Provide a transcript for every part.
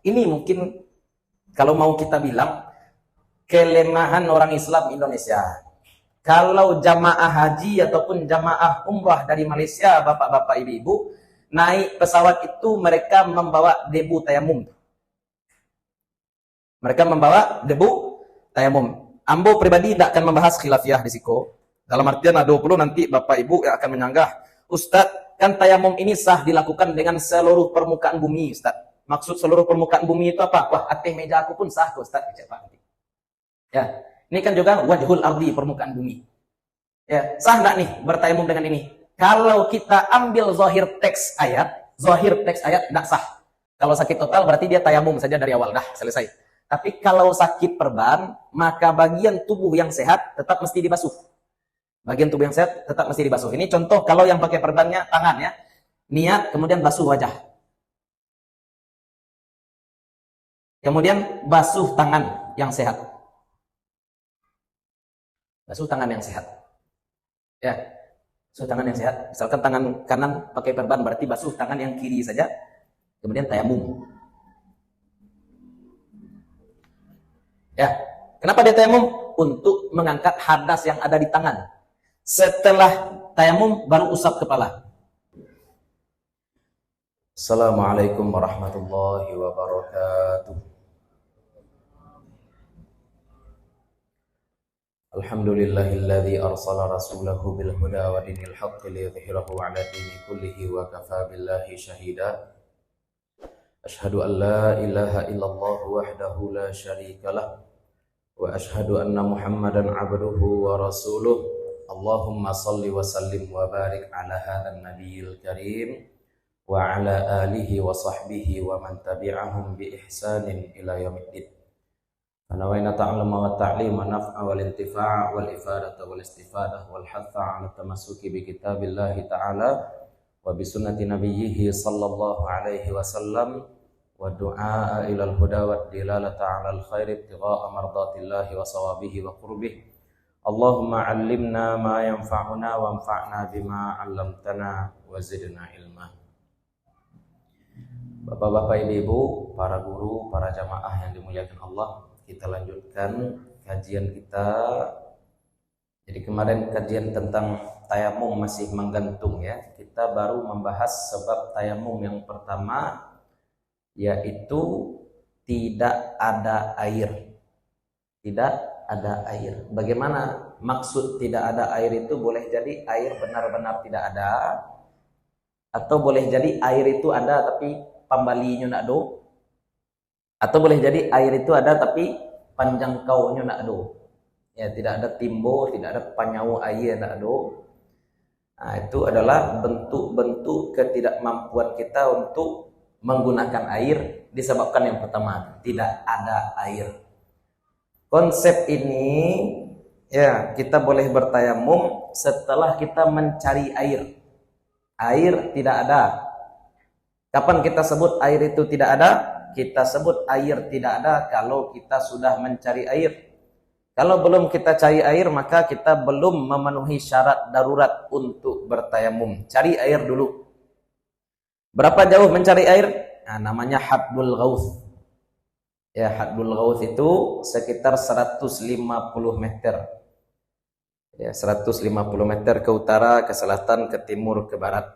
Ini mungkin kalau mau kita bilang kelemahan orang Islam Indonesia. Kalau jamaah haji ataupun jamaah umrah dari Malaysia, bapak-bapak, ibu-ibu, naik pesawat itu mereka membawa debu tayamum. Mereka membawa debu tayamum. Ambo pribadi tidak akan membahas khilafiyah risiko. Dalam artian ada 20 nanti bapak ibu yang akan menyanggah, Ustadz, kan tayamum ini sah dilakukan dengan seluruh permukaan bumi, Ustadz. Maksud seluruh permukaan bumi itu apa? Wah, atas meja aku pun sah tuh, Ustaz. Ya, ini kan juga wajhul ardi, permukaan bumi. Ya, sah enggak nih bertayamum dengan ini? Kalau kita ambil zahir teks ayat enggak sah. Kalau sakit total berarti dia tayamum saja dari awal, dah selesai. Tapi kalau sakit perban, maka bagian tubuh yang sehat tetap mesti dibasuh. Bagian tubuh yang sehat tetap mesti dibasuh. Ini contoh kalau yang pakai perbannya tangan ya. Niat kemudian basuh wajah. Kemudian basuh tangan yang sehat. Basuh tangan yang sehat. Ya, basuh tangan yang sehat. Misalkan tangan kanan pakai perban, berarti basuh tangan yang kiri saja. Kemudian tayamum. Ya, kenapa dia tayamum? Untuk mengangkat hadas yang ada di tangan. Setelah tayamum baru usap kepala. Assalamualaikum warahmatullahi wabarakatuh. Alhamdulillahilladzi arsala rasulahu bil huda wa dinil haqqi liyudhhirahu 'ala dini kullihi wa kafaa billahi shahida. Asyhadu an la ilaha illallah wahdahu la syarika lah wa asyhadu anna Muhammadan 'abduhu wa rasuluh. Allahumma shalli wa sallim wa barik 'ala hadzal nabiyil karim wa 'ala alihi wa sahbihi wa man tabi'ahum bi ihsanin ila yaumiddin. Nawaina ta'alluma wa ta'lima naf'a wal intifa'a wal ifadata wal istifadah wal hatha 'ala tamassuki bi kitabillahi ta'ala wa bi sunnati nabiyhi sallallahu alaihi wasallam wa du'a ila al-huda wa dilalata 'ala al-khair ibtigha'a mardatillahi wa sawabihi wa qurbih. Allahumma 'allimna ma yanfa'una wa anfa'na bima 'allamtana wa zidna ilma. Bapak-bapak, ibu-ibu, para guru, para jamaah yang dimuliakan Allah, kita lanjutkan kajian kita. Jadi kemarin kajian tentang tayamum masih menggantung ya. Kita baru membahas sebab tayamum yang pertama, yaitu tidak ada air. Tidak ada air. Bagaimana maksud tidak ada air itu? Boleh jadi air benar-benar tidak ada, atau boleh jadi air itu ada tapi pambalinya nak do, atau boleh jadi air itu ada tapi panjangkaunya nak do. Ya, tidak ada timbo, tidak ada panyau air nak do. Nah, itu adalah bentuk-bentuk ketidakmampuan kita untuk menggunakan air disebabkan yang pertama, tidak ada air. Konsep ini ya, kita boleh bertayamum setelah kita mencari air. Air tidak ada. Kapan kita sebut air itu tidak ada? Kita sebut air tidak ada kalau kita sudah mencari air. Kalau belum kita cari air, maka kita belum memenuhi syarat darurat untuk bertayamum. Cari air dulu. Berapa jauh mencari air? Nah, namanya haddul ghauth. Ya, haddul ghauth itu sekitar 150 meter. Ya, 150 meter ke utara, ke selatan, ke timur, ke barat.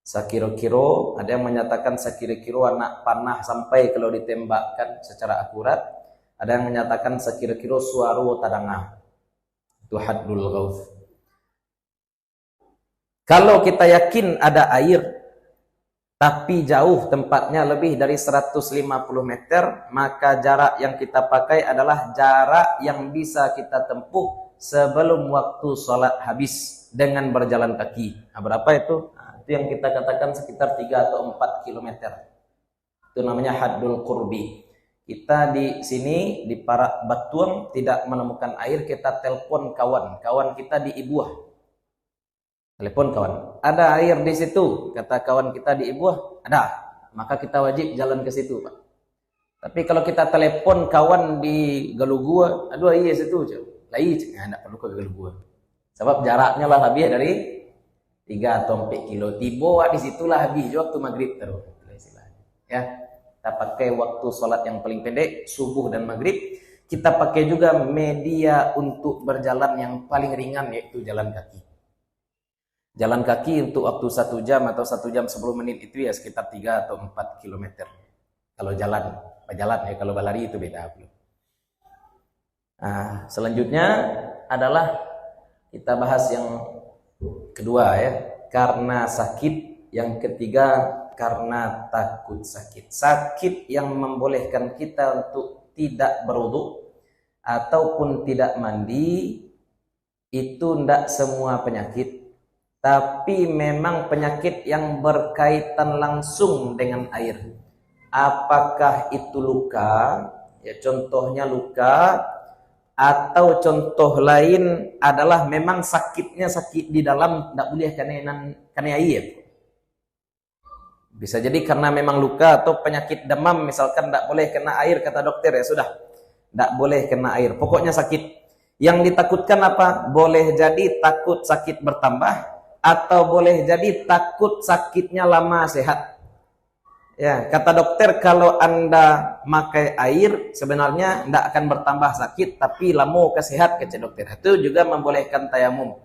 Sakiro-kiro, ada yang menyatakan sakiro-kiro anak panah sampai kalau ditembakkan secara akurat. Ada yang menyatakan sakiro-kiro suaru tadangah. Itu haddul ghauth. Kalau kita yakin ada air, tapi jauh tempatnya lebih dari 150 meter, maka jarak yang kita pakai adalah jarak yang bisa kita tempuh sebelum waktu sholat habis dengan berjalan kaki. Nah, berapa itu? Itu yang kita katakan sekitar 3 atau 4 kilometer. Itu namanya haddul qurbi. Kita di sini di Parak Batuang tidak menemukan air, kita telepon kawan kita di Ibuah. Telepon kawan, ada air di situ, kata kawan kita di Ibuah, ada. Maka kita wajib jalan ke situ, Pak. Tapi kalau kita telepon kawan di Galugua, aduh iya situ, lain enggak perlu ke Galugua. Sebab jaraknya lah lebih dari 3 atau 4 kilo. Tiba di situlah habis waktu maghrib terus. Ya. Kita pakai waktu sholat yang paling pendek, subuh dan maghrib. Kita pakai juga media untuk berjalan yang paling ringan, yaitu jalan kaki. Jalan kaki untuk waktu 1 jam atau 1 jam 10 menit itu ya sekitar 3 atau 4 kilometer. Kalau jalan ya, kalau berlari itu beda. Nah, selanjutnya adalah kita bahas yang kedua ya, karena sakit. Yang ketiga, karena takut sakit. Sakit yang membolehkan kita untuk tidak berwudu ataupun tidak mandi, itu tidak semua penyakit, tapi memang penyakit yang berkaitan langsung dengan air. Apakah itu luka? Ya, contohnya luka, atau contoh lain adalah memang sakitnya sakit di dalam, tidak boleh karena air. Bisa jadi karena memang luka atau penyakit demam, misalkan tidak boleh kena air, kata dokter, ya sudah, tidak boleh kena air. Pokoknya sakit. Yang ditakutkan apa? Boleh jadi takut sakit bertambah, atau boleh jadi takut sakitnya lama sehat. Ya, kata dokter kalau Anda pakai air sebenarnya tidak akan bertambah sakit, tapi lama kesehat, kata dokter. Itu juga membolehkan tayamum.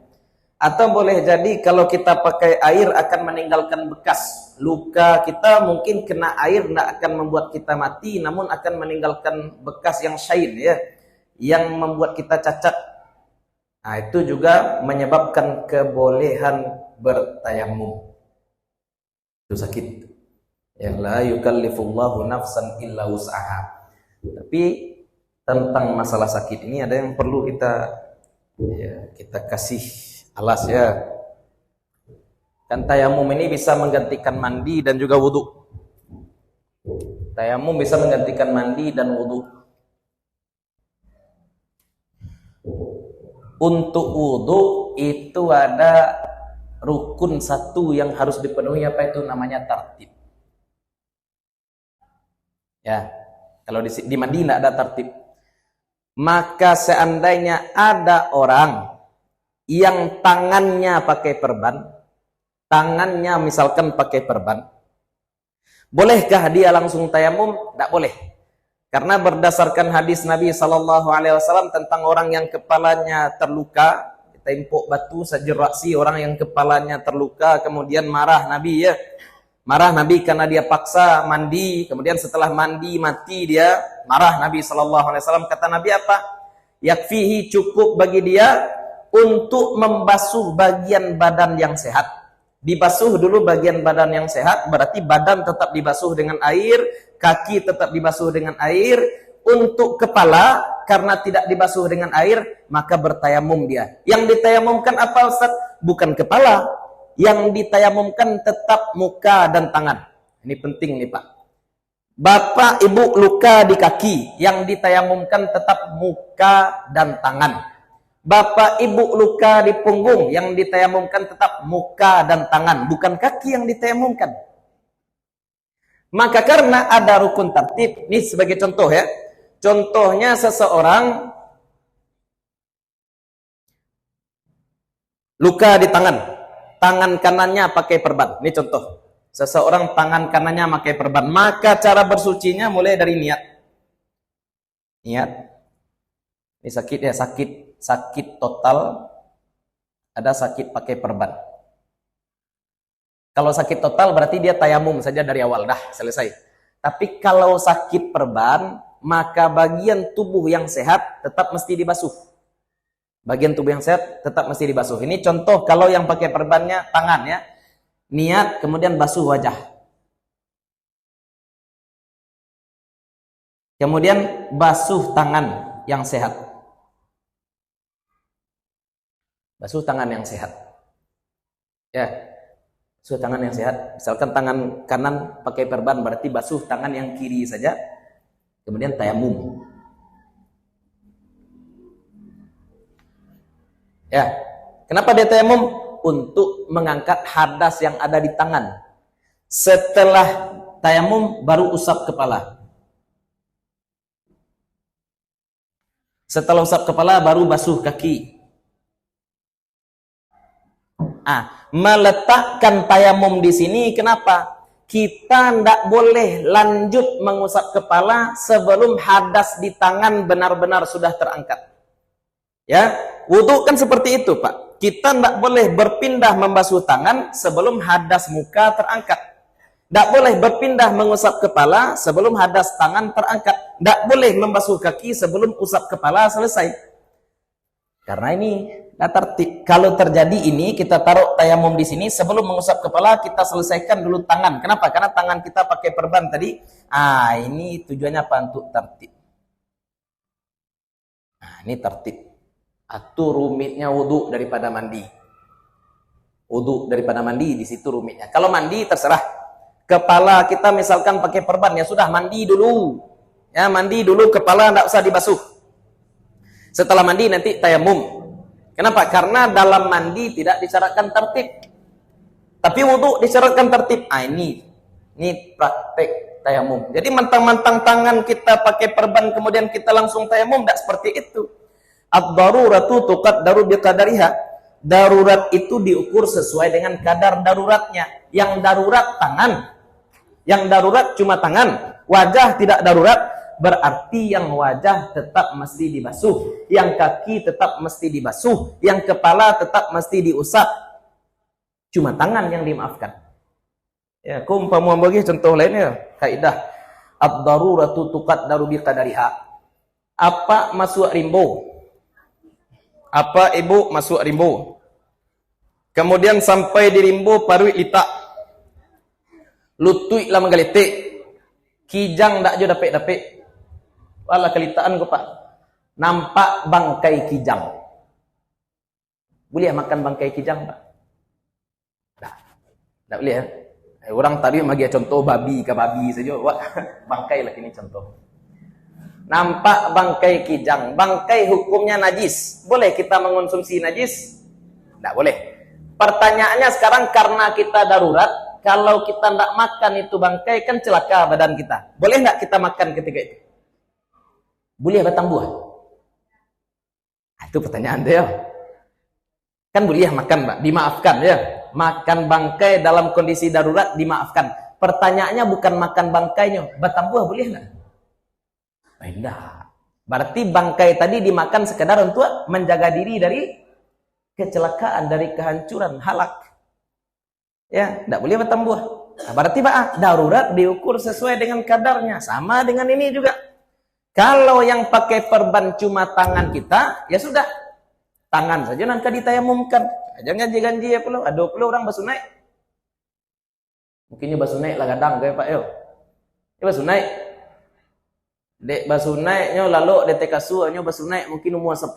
Atau boleh jadi kalau kita pakai air akan meninggalkan bekas. Luka kita mungkin kena air tidak akan membuat kita mati, namun akan meninggalkan bekas yang syain ya, yang membuat kita cacat. Nah, itu juga menyebabkan kebolehan bertayamum. Itu sakit. Ya, la yukallifullahu nafsan illa wus'aha. Tapi tentang masalah sakit ini ada yang perlu kita kasih alas ya. Kan tayamum ini bisa menggantikan mandi dan juga wudu. Tayamum bisa menggantikan mandi dan wudu. Untuk wudu itu ada rukun satu yang harus dipenuhi, apa itu namanya? Tartib. Ya, kalau di mandi tidak ada tartib. Maka seandainya ada orang yang tangannya pakai perban, tangannya misalkan pakai perban, bolehkah dia langsung tayamum? Tidak boleh. Karena berdasarkan hadis Nabi SAW tentang orang yang kepalanya terluka, ditempuk batu sajrasi, orang yang kepalanya terluka, kemudian marah Nabi ya. Marah Nabi karena dia paksa mandi, kemudian setelah mandi mati dia, marah Nabi SAW. Kata Nabi apa? Yakfihi, cukup bagi dia untuk membasuh bagian badan yang sehat. Dibasuh dulu bagian badan yang sehat, berarti badan tetap dibasuh dengan air, kaki tetap dibasuh dengan air. Untuk kepala, karena tidak dibasuh dengan air, maka bertayamum dia. Yang ditayamumkan apa Ustaz? Bukan kepala. Yang ditayamumkan tetap muka dan tangan. Ini penting nih Pak. Bapak ibu luka di kaki, yang ditayamumkan tetap muka dan tangan. Bapak ibu luka di punggung, yang ditayamumkan tetap muka dan tangan, bukan kaki yang ditayamumkan. Maka karena ada rukun tartib, ini sebagai contoh ya. Contohnya seseorang luka di tangan, tangan kanannya pakai perban. Ini contoh. Seseorang tangan kanannya pakai perban, maka cara bersucinya mulai dari niat. Niat. Ini sakit ya, sakit total, ada sakit pakai perban. Kalau sakit total berarti dia tayamum saja dari awal, dah selesai. Tapi kalau sakit perban, maka bagian tubuh yang sehat tetap mesti dibasuh. Bagian tubuh yang sehat tetap mesti dibasuh. Ini contoh kalau yang pakai perbannya tangan ya. Niat, kemudian basuh wajah. Kemudian basuh tangan yang sehat. Basuh tangan yang sehat. Ya, basuh tangan yang sehat. Misalkan tangan kanan pakai perban, berarti basuh tangan yang kiri saja. Kemudian tayamum. Ya, kenapa dia tayamum? Untuk mengangkat hadas yang ada di tangan. Setelah tayamum baru usap kepala. Setelah usap kepala baru basuh kaki. Meletakkan tayamum di sini kenapa? kita tidak boleh lanjut mengusap kepala sebelum hadas di tangan benar-benar sudah terangkat. Ya, wudhu kan seperti itu, Pak. Kita tidak boleh berpindah membasuh tangan sebelum hadas muka terangkat. Tidak boleh berpindah mengusap kepala sebelum hadas tangan terangkat. Tidak boleh membasuh kaki sebelum usap kepala selesai. Karena ini tertib. Kalau terjadi ini, kita taruh tayamum di sini, sebelum mengusap kepala kita selesaikan dulu tangan. Kenapa? Karena tangan kita pakai perban tadi. Ini tujuannya apa? Untuk tertib. Ini tertib. Itu rumitnya wudhu daripada mandi. Wudhu daripada mandi, di situ rumitnya. Kalau mandi terserah. Kepala kita misalkan pakai perban, ya sudah mandi dulu. Ya, mandi dulu, kepala tidak usah dibasuh. Setelah mandi nanti tayamum. Kenapa? Karena dalam mandi tidak disyaratkan tertib. Tapi wudhu disyaratkan tertib. Ini praktek tayamum. Jadi mentang-mentang tangan kita pakai perban kemudian kita langsung tayamum, tidak seperti itu. Ad-daruratu tuqaddaru biqadariha. Darurat itu diukur sesuai dengan kadar daruratnya. Yang darurat tangan. Yang darurat cuma tangan. Wajah tidak darurat. Berarti yang wajah tetap mesti dibasuh, yang kaki tetap mesti dibasuh, yang kepala tetap mesti diusap. Cuma tangan yang dimaafkan. Ya, umpama bagi contoh lainnya, kaidah ad-daruratu tuqaddaru biqadariha. Apa masuk rimbo? Apa ibu masuk rimbo? Kemudian sampai di rimbo paruit litak. Lutui lah menggeletik. Kijang dak jo dapik-dapik. Wala kelitaan ko, Pak. Nampak bangkai kijang. Boleh makan bangkai kijang, Pak? Tak boleh ya? Orang tadi bagi contoh babi ke babi saja. Wah, bangkai lah ini contoh. Nampak bangkai kijang. Bangkai hukumnya najis. Boleh kita mengonsumsi najis? Tak boleh. Pertanyaannya sekarang karena kita darurat, kalau kita tidak makan itu bangkai kan celaka badan kita. Boleh nggak kita makan ketika itu? Boleh batang buah? Itu pertanyaan dia. Kan boleh makan, Pak, dimaafkan ya. Makan bangkai dalam kondisi darurat dimaafkan. Pertanyaannya bukan makan bangkainya, batang buah boleh nggak? Tidak. Berarti bangkai tadi dimakan sekedar untuk menjaga diri dari kecelakaan, dari kehancuran, halak. Ya, tidak boleh batang buah. Nah, berarti Pak, darurat diukur sesuai dengan kadarnya. Sama dengan ini juga. Kalau yang pakai perban cuma tangan kita, ya sudah. Tangan saja nanti ditayamumkan. Jangan janji-janji ya pula. Ada pula orang basuh naik. Mungkinnya basuh naik lah kadang kayak Pak yo. Ya basuh naik. Dek basuh naiknya lalu dek kasuannya basuh naik mungkin umur 10.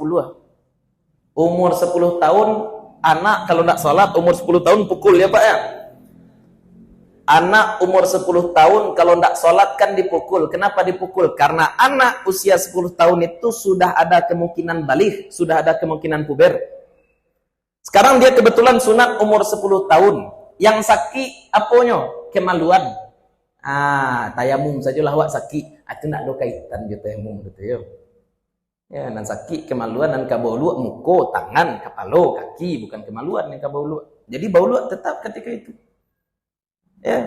Umur 10 tahun anak kalau tidak sholat umur 10 tahun pukul ya Pak ya. Anak umur 10 tahun kalau tidak sholat kan dipukul. Kenapa dipukul? Karena anak usia 10 tahun itu sudah ada kemungkinan balik, sudah ada kemungkinan puber. Sekarang dia kebetulan sunat umur 10 tahun. Yang sakit apanya? Kemaluan. Tayamum sajalah wak sakit. Itu nak ada kaitan je tayamum gitu ya. Ya, nan sakit kemaluan dan kabaulu muka, tangan, kepala, kaki, bukan kemaluan yang kabaulu. Jadi baulu tetap ketika itu. Ya.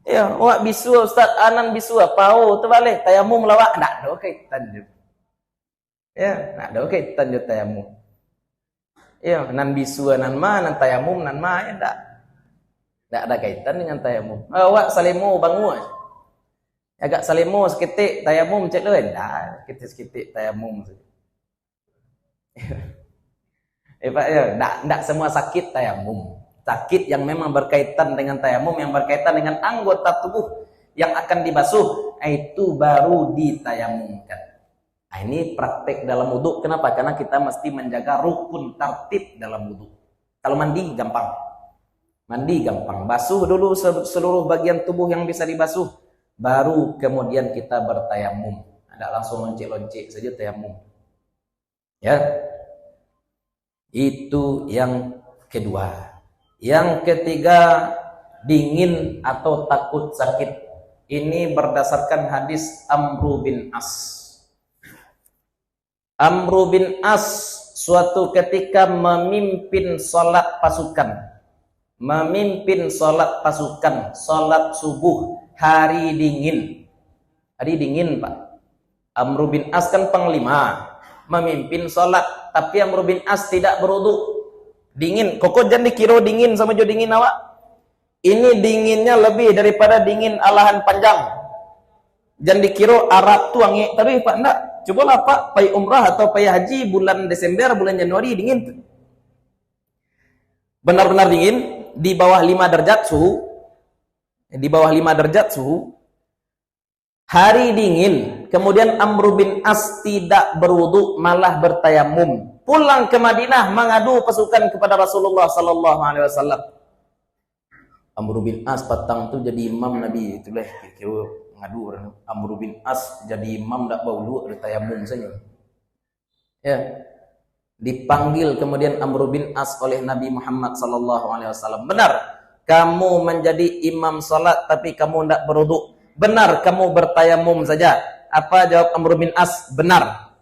Ya, wak bisu Ustaz Anan bisu apa? Terbalik tayamum lawak nak ada kaitan je. Ya, nak ada kaitan je tayamum. Ya, nan bisu nan ma, nan tayamum nan ma ya tak. Tak ada kaitan dengan tayamum. Wak salimu bangu. Agak salimu seketik tayamum cek lain. Dah, seketik tayamum. Pak ya, tak semua sakit tayamum. Sakit yang memang berkaitan dengan tayamum, yang berkaitan dengan anggota tubuh yang akan dibasuh, itu baru ditayamumkan. Ini praktek dalam wudhu. Kenapa? Karena kita mesti menjaga rukun tertib dalam wudhu. Kalau mandi gampang. Mandi gampang. Basuh dulu seluruh bagian tubuh yang bisa dibasuh. Baru kemudian kita bertayamum. Tidak langsung loncek-loncek saja tayamum. Ya. Itu yang kedua. Yang ketiga, dingin atau takut sakit. Ini berdasarkan hadis Amru bin As. Amru bin As suatu ketika memimpin sholat pasukan. memimpin sholat pasukan, sholat subuh, hari dingin. Hari dingin, Pak. Amr bin As kan panglima, memimpin sholat, tapi Amr bin As tidak berwudu. Dingin, koko jangan dikira dingin sama jo dingin awak. Ini dinginnya lebih daripada dingin alahan panjang. Jangan dikira Arab tuangi, tapi Pak enggak. Cobalah Pak, pai umrah atau pai haji bulan Desember, bulan Januari dingin. Benar-benar dingin, di bawah 5 derajat suhu. Di bawah 5 derajat suhu. Hari dingin, kemudian Amr bin As tidak berwudu, malah bertayamum. Pulang ke Madinah mengadu pasukan kepada Rasulullah sallallahu alaihi wasallam. Amr bin As patang tu jadi imam Nabi, itulah kira ngadu orang. Amr bin As jadi imam tak berwudu, bertayamum saja. Ya. Dipanggil kemudian Amr bin As oleh Nabi Muhammad sallallahu alaihi wasallam. Benar, kamu menjadi imam salat tapi kamu tidak berwudu. Benar kamu bertayamum saja. Apa jawab Amr bin As? Benar.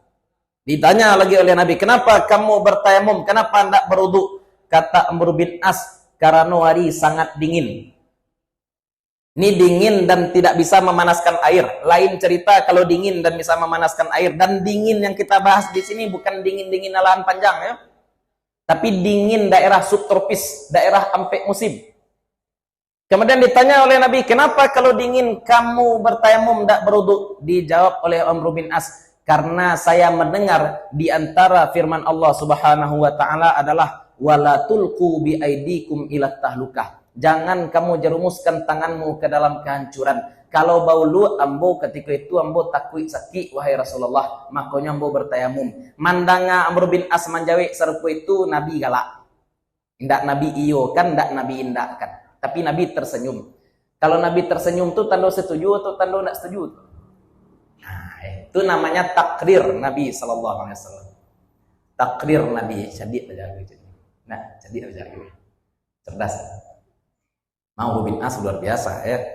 Ditanya lagi oleh Nabi, kenapa kamu bertayamum? Kenapa tidak berwudu? Kata Amr bin As, karena hari sangat dingin. Ini dingin dan tidak bisa memanaskan air. Lain cerita kalau dingin dan bisa memanaskan air. Dan dingin yang kita bahas di sini bukan dingin-dingin alahan panjang ya. Tapi dingin daerah subtropis, daerah ampek musim. Kemudian ditanya oleh Nabi, kenapa kalau dingin kamu bertayamum tidak berwudu? Dijawab oleh Amr bin As, karena saya mendengar di antara firman Allah Subhanahu wa taala adalah wala tulqu bi aidikum ila tahlukah. Jangan kamu jerumuskan tanganmu ke dalam kehancuran. Kalau baulu ambo ketika itu ambo takui sakit wahai Rasulullah, makanya ambo bertayamum. Mandanga Amr bin As manjawi serupa itu Nabi galak. Ndak Nabi iyo kan, ndak Nabi indak kan. Tapi Nabi tersenyum. Kalau Nabi tersenyum tuh tanda setuju atau tanda tidak setuju? Nah, itu namanya takrir Nabi sallallahu alaihi wasallam. Takrir Nabi, jadi aja gitu. Nah, jadi aja gitu. Cerdas. Amr bin As luar biasa ya.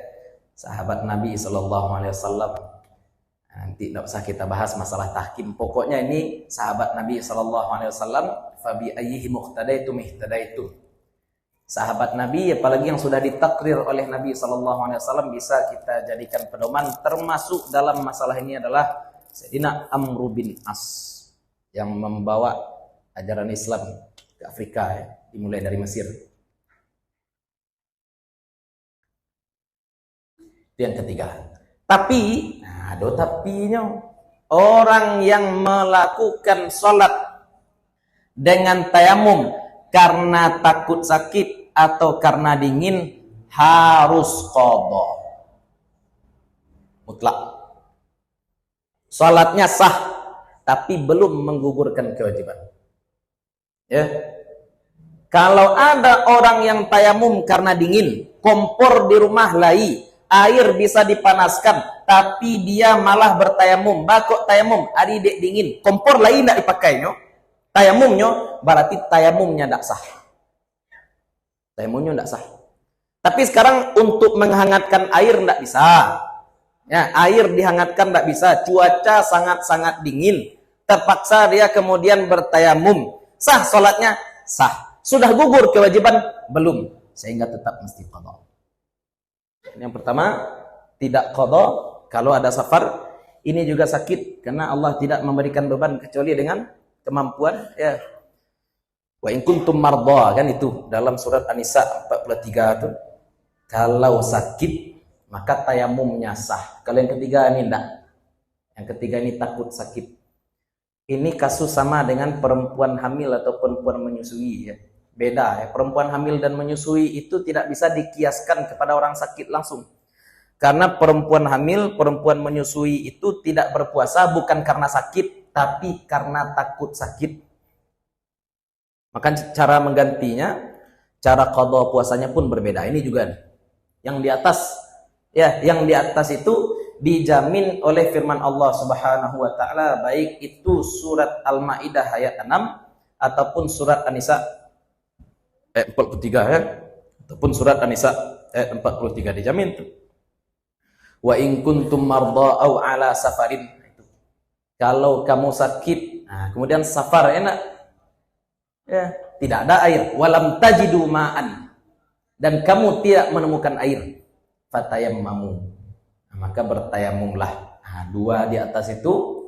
Sahabat Nabi sallallahu alaihi wasallam. Nanti tidak usah kita bahas masalah tahkim. Pokoknya ini sahabat Nabi sallallahu alaihi wasallam, fa bi ayyihi muqtadaitum ihtadaitum. Sahabat Nabi, apalagi yang sudah ditakrir oleh Nabi sallallahu alaihi wasallam, bisa kita jadikan pedoman. Termasuk dalam masalah ini adalah Sayyidina Amr bin As yang membawa ajaran Islam ke Afrika ya, dimulai dari Mesir. Itu yang ketiga. Tapi, nah ada tapinya, orang yang melakukan sholat dengan tayamum karena takut sakit atau karena dingin harus qadha. Mutlak. Salatnya sah tapi belum menggugurkan kewajiban. Ya. Kalau ada orang yang tayamum karena dingin, kompor di rumah lai, air bisa dipanaskan, tapi dia malah bertayamum, bakok tayamum, ari dek dingin, kompor lai tidak dipakainya, tayamumnya berarti tayamumnya tidak sah. Tayamumnya tidak sah. Tapi sekarang untuk menghangatkan air tidak bisa. Ya, air dihangatkan tidak bisa. Cuaca sangat-sangat dingin. Terpaksa dia kemudian bertayamum. Sah sholatnya? Sah. Sudah gugur kewajiban? Belum. Sehingga tetap mesti qadha. Yang pertama, tidak qadha kalau ada safar. Ini juga sakit karena Allah tidak memberikan beban kecuali dengan kemampuan. Ya. Wa in kuntum mardha, kan itu dalam surat An-Nisa 43 itu. Kalau sakit maka tayamumnya sah. Kalau yang ketiga ini enggak. Yang ketiga ini takut sakit. Ini kasus sama dengan perempuan hamil atau perempuan menyusui ya. Beda ya. Perempuan hamil dan menyusui itu tidak bisa dikiaskan kepada orang sakit langsung. Karena perempuan hamil, perempuan menyusui itu tidak berpuasa bukan karena sakit, tapi karena takut sakit. Maka cara menggantinya, cara qadha puasanya pun berbeda. Ini juga yang di atas, ya, yang di atas itu dijamin oleh firman Allah Subhanahu wa taala, baik itu surat Al-Maidah ayat 6 ataupun surat An-Nisa ayat 43 ya, ataupun surat An-Nisa ayat 43 dijamin tuh. Wa in kuntum mardha aw ala safarin. Kalau kamu sakit, nah, kemudian safar enak. Ya, tidak ada air, walam tajidu ma'an. dan kamu tidak menemukan air, fatayammamu, nah, maka bertayamumlah. Nah, dua di atas itu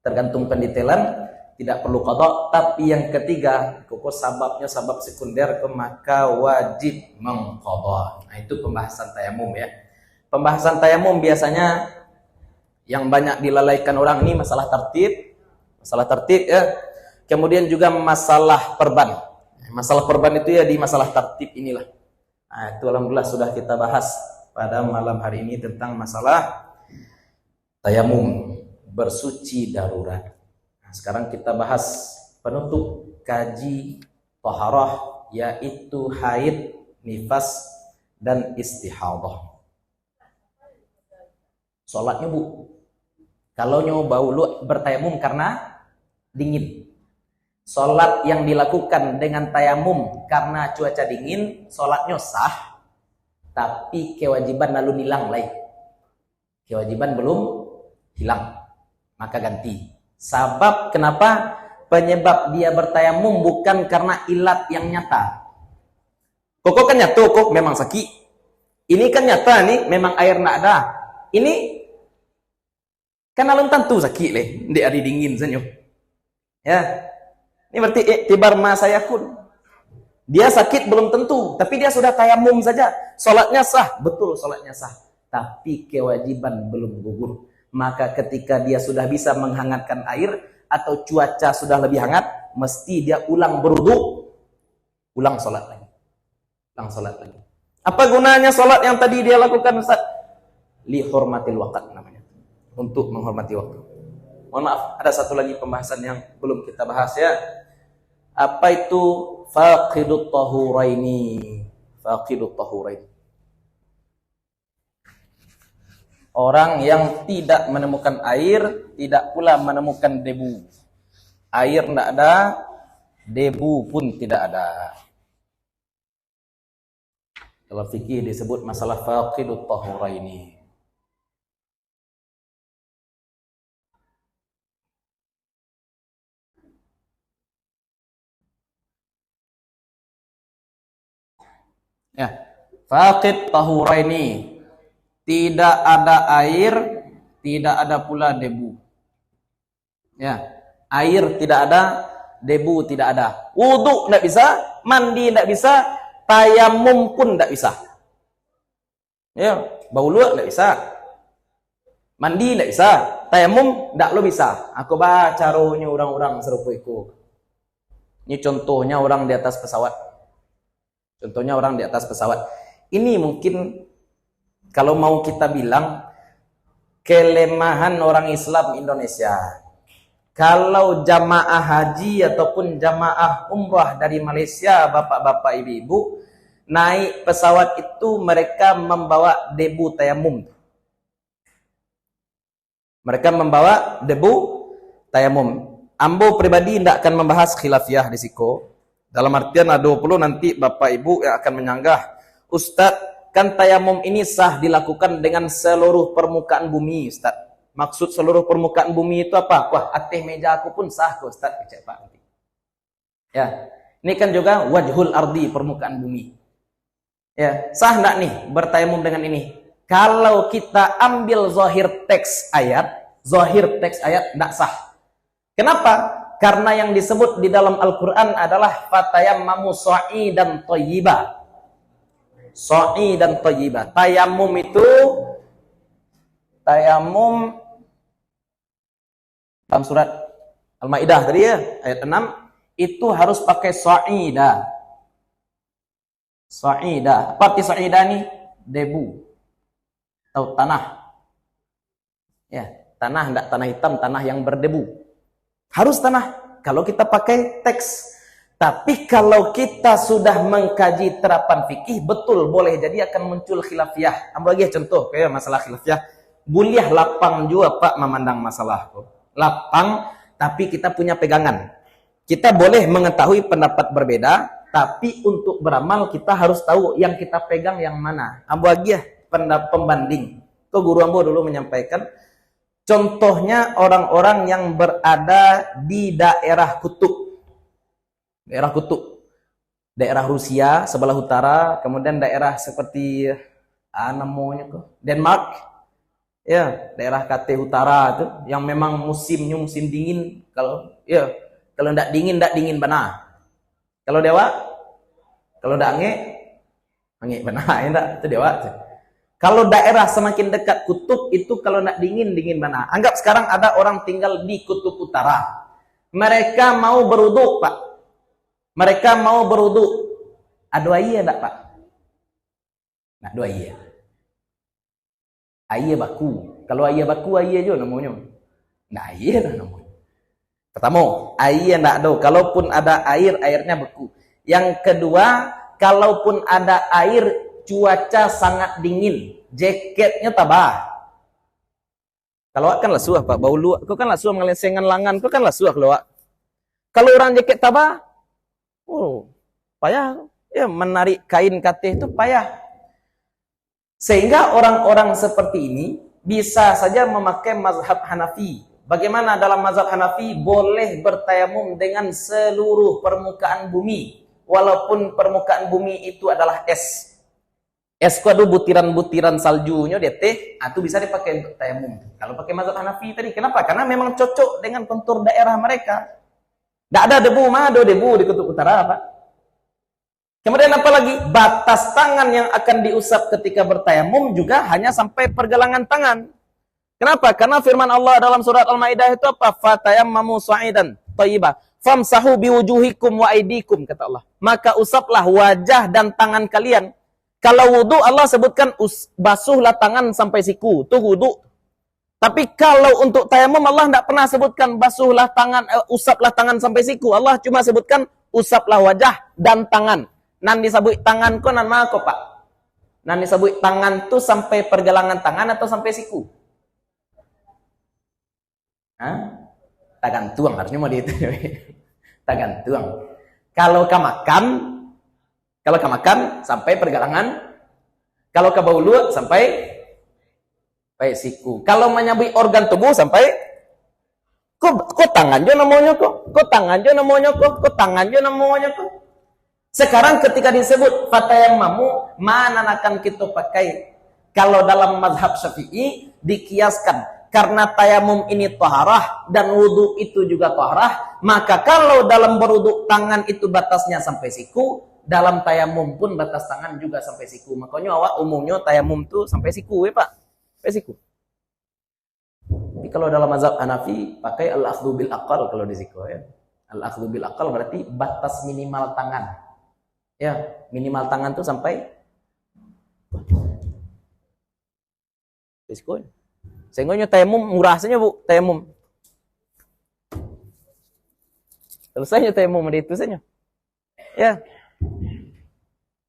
tergantung pendetailan, tidak perlu qada. Tapi yang ketiga, kok sababnya sabab sekunder, maka wajib mengqada. Nah, itu pembahasan tayamum ya. Pembahasan tayamum biasanya yang banyak dilalaikan orang ini masalah tertib ya. Kemudian juga masalah perban. Masalah perban itu ya di masalah tertib inilah. Nah, itu alhamdulillah sudah kita bahas pada malam hari ini tentang masalah tayamum, bersuci darurat. Nah, sekarang kita bahas penutup kaji taharah, yaitu haid, nifas, dan istihadah. Sholatnya bu, kalau nyoba lu bertayamum karena dingin, sholat yang dilakukan dengan tayamum karena cuaca dingin, sholatnya sah, tapi kewajiban lalu hilang lagi. Kewajiban belum hilang, maka ganti. Sebab kenapa? Penyebab dia bertayamum bukan karena ilat yang nyata. Kok kan nyata, kok memang sakit. Ini kan nyata nih, memang air nak ada. Ini kan alun tentu sakit leh, di hari dingin senyum. Ya, ini berarti iktibar ma sayakun. Dia sakit belum tentu, tapi dia sudah tayamum saja. Sholatnya sah, betul sholatnya sah. Tapi kewajiban belum gugur. Maka ketika dia sudah bisa menghangatkan air atau cuaca sudah lebih hangat, mesti dia ulang berwudu, ulang sholat lagi. Ulang sholat lagi. Apa gunanya sholat yang tadi dia lakukan, Ustaz? Li hormatil waqt namanya. Untuk menghormati waktu. Mohon maaf, ada satu lagi pembahasan yang belum kita bahas ya. Apa itu faqidut tahuraini? Faqidut tahuraini. Orang yang tidak menemukan air, tidak pula menemukan debu. Air tidak ada, debu pun tidak ada. Dalam fikih disebut masalah faqidut tahuraini. Ya, faqid tahuraini. Tidak ada air, tidak ada pula debu. Ya, air tidak ada, debu tidak ada. Wudu tidak bisa, mandi tidak bisa, tayamum pun tidak bisa. Ya, baulu tidak bisa. Mandi tidak bisa, tayamum tidak lo bisa. Aku baca caranya orang-orang serupa itu. Ini contohnya orang di atas pesawat. Contohnya orang di atas pesawat. Ini mungkin kalau mau kita bilang kelemahan orang Islam Indonesia. Kalau jamaah haji ataupun jamaah umrah dari Malaysia, bapak-bapak, ibu-ibu, naik pesawat itu mereka membawa debu tayamum. Mereka membawa debu tayamum. Ambo pribadi tidak akan membahas khilafiyah di siko. Dalam artian ada 20 nanti bapak ibu yang akan menyanggah. Ustadz, kan tayamum ini sah dilakukan dengan seluruh permukaan bumi, Ustaz. Maksud seluruh permukaan bumi itu apa? Wah, atas meja aku pun sah kok, Ustaz. Pak. Ya, ini kan juga wajhul ardi, permukaan bumi. Ya, sah enggak nih bertayamum dengan ini? Kalau kita ambil zahir teks ayat enggak sah. Kenapa? Karena yang disebut di dalam Al-Quran adalah fatayammamu sa'idan thayyiba. So'i dan thayyibah. Tayamum itu, tayamum dalam surat Al-Maidah tadi ya, ayat 6, itu harus pakai so'ida. So'ida. Apa arti so'ida nih? Debu. Atau tanah. Ya, tanah, enggak tanah hitam, tanah yang berdebu. Harus tanah. Kalau kita pakai teks. Tapi kalau kita sudah mengkaji terapan fikih, betul boleh jadi akan muncul khilafiyah. Ambil lagi contoh kayak masalah khilafiyah. Buliah lapang juga Pak memandang masalah. Lapang, tapi kita punya pegangan. Kita boleh mengetahui pendapat berbeda, tapi untuk beramal kita harus tahu yang kita pegang yang mana. Ambil lagi ya pendapat pembanding. Itu guru Ambo dulu menyampaikan. Contohnya orang-orang yang berada di daerah kutub. Daerah kutub. daerah Rusia sebelah utara, kemudian daerah seperti namanya kok Denmark, ya daerah KT Utara itu yang memang musimnya musim dingin. Kalau ya kalau ndak dingin benar. Kalau dewa, kalau ndak ange benar ya ndak itu dewa. Kalau daerah semakin dekat kutub itu kalau ndak dingin benar. Anggap sekarang ada orang tinggal di kutub utara. Mereka mau berwudu, Pak. Mereka mau berwudu. Adu air enggak, Pak? Nah, adu air. Air baku. Kalau air baku, air aja namanya. Nah, air dah namanya. Pertama, air enggak ada. Kalaupun ada air, airnya beku. Yang kedua, kalaupun ada air, cuaca sangat dingin. Jaketnya tabah. Kalau kan lah suah, Pak. Bau luak. Kau kan lah suah mengelensengan langan. Kau kan lah suah keluar. Kalau orang jaket tabah, payah. Ya, menarik kain katih itu payah. Sehingga orang-orang seperti ini bisa saja memakai mazhab Hanafi. Bagaimana dalam mazhab Hanafi boleh bertayamum dengan seluruh permukaan bumi. Walaupun permukaan bumi itu adalah es. Es itu ada butiran-butiran saljunya deteh, itu bisa dipakai untuk tayamum. Kalau pakai mazhab Hanafi tadi, kenapa? Karena memang cocok dengan kontur daerah mereka. Tidak ada debu, mana ada debu di kutub utara, Pak? Kemudian apa lagi? Batas tangan yang akan diusap ketika bertayamum juga hanya sampai pergelangan tangan. Kenapa? Karena firman Allah dalam surat Al-Maidah itu apa? Fatayammamu sa'idan thayyibah famsahu biwujuhikum wa aydikum, kata Allah. Maka usaplah wajah dan tangan kalian. Kalau wudu Allah sebutkan basuhlah tangan sampai siku, itu wudu. Tapi kalau untuk tayamum Allah tidak pernah sebutkan basuhlah tangan, usaplah tangan sampai siku. Allah cuma sebutkan usaplah wajah dan tangan. Nan disebut tangan ko nan mako, Pak? Nan disebut tangan tu sampai pergelangan tangan atau sampai siku? Hah? Tagantuang harusnya mau itu. Tagantuang. Kalau kamakan sampai pergelangan. Kalau kabaulu sampai siku. Kalau menyabui organ tubuh sampai kok tangan jo namanya kok. Kok tangan jo namanya kok. Kok tangan jo namanya kok. Sekarang ketika disebut fatayammamu, mana akan kita pakai? Kalau dalam mazhab Syafi'i dikiaskan karena tayamum ini taharah dan wudu itu juga taharah, maka kalau dalam berwudu tangan itu batasnya sampai siku, dalam tayamum pun batas tangan juga sampai siku. Makanya awak umumnya tayamum tuh sampai siku, ya Pak. Sampai siku. Tapi kalau dalam mazhab Hanafi pakai al-akhdhu bil aqal kalau di siku ya. Al-akhdhu bil aqal berarti batas minimal tangan. Ya, minimal tangan tuh sampai siku. Sehingga tayamum murah saja, Bu, tayamum. Selesainya tayamum itu saja. Ya.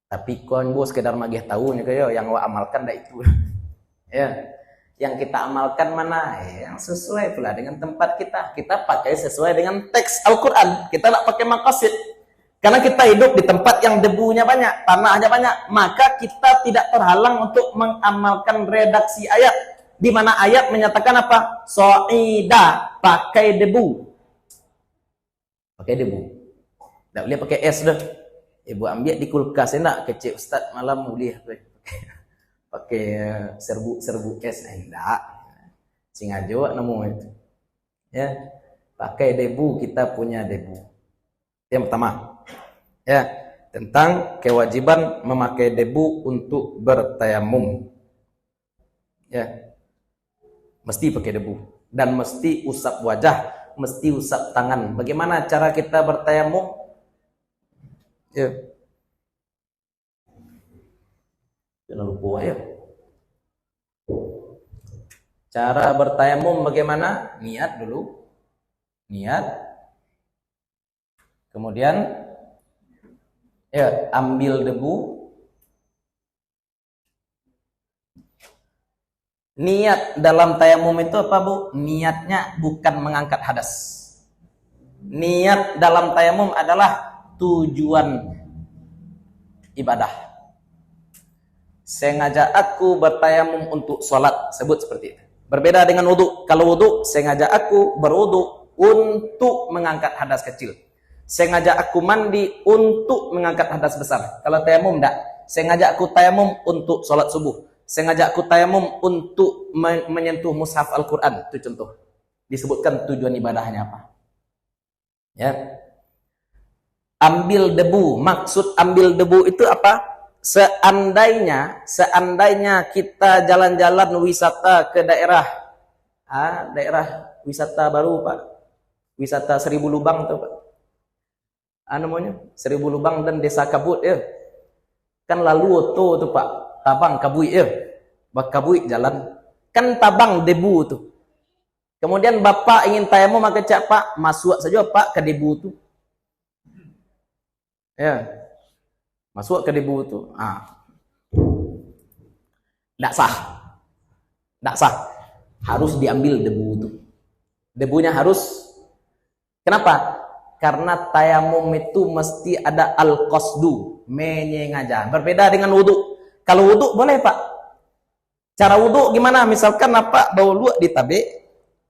Tapi kon Bu sekedar magih tahunya kayak yang wa amalkan dah itu. Ya. Yang kita amalkan mana? Yang sesuai pula dengan tempat kita. Kita pakai sesuai dengan teks Al-Qur'an. Kita tak pakai maqasid. Karena kita hidup di tempat yang debunya banyak, tanahnya banyak, maka kita tidak terhalang untuk mengamalkan redaksi ayat. Di mana ayat menyatakan apa? So'ida, pakai debu. Pakai debu. Tak boleh pakai es dah. Ibu ambil di kulkas, enak. Kecil Ustaz malam boleh pakai serbu es. Enggak. Sengaja namanya itu. Ya. Pakai debu, kita punya debu. Yang pertama. Ya, tentang kewajiban memakai debu untuk bertayamum. Ya. Mesti pakai debu dan mesti usap wajah, mesti usap tangan. Bagaimana cara kita bertayamum? Ya. Jangan lupa ya. Cara bertayamum bagaimana? Niat dulu. Niat. Kemudian ya, ambil debu. Niat dalam tayamum itu apa, Bu? Niatnya bukan mengangkat hadas. Niat dalam tayamum adalah tujuan ibadah. Sengaja aku bertayamum untuk sholat, sebut seperti itu. Berbeda dengan wudu. Kalau wudu, sengaja aku berwudu untuk mengangkat hadas kecil. Sengaja aku mandi untuk mengangkat hadas besar. Kalau tayamum enggak. Sengaja aku tayamum untuk sholat subuh. Sengaja aku tayamum untuk menyentuh mushaf Al-Quran. Itu contoh. Disebutkan tujuan ibadahnya apa. Ya. Ambil debu. Maksud ambil debu itu apa? Seandainya kita jalan-jalan wisata ke daerah wisata baru, Pak. Wisata Seribu Lubang tuh, Pak. Namanya Seribu Lubang dan Desa Kabut ya. Kan lalu tuh Pak, tabang kabui ya. Bak kabui jalan. Kan tabang debu tuh. Kemudian Bapak ingin tayamum maka cak Pak, masuk saja Pak ke debu tuh. Ya. Masuk ke debu tuh. Enggak sah. Enggak sah. Harus diambil debu tuh. Debunya harus. Kenapa? Karena tayamum itu mesti ada al-qasdu, menyengaja. Berbeda dengan wudu. Kalau wudu boleh, Pak. Cara wudu gimana? Misalkan apa? Bau di tabe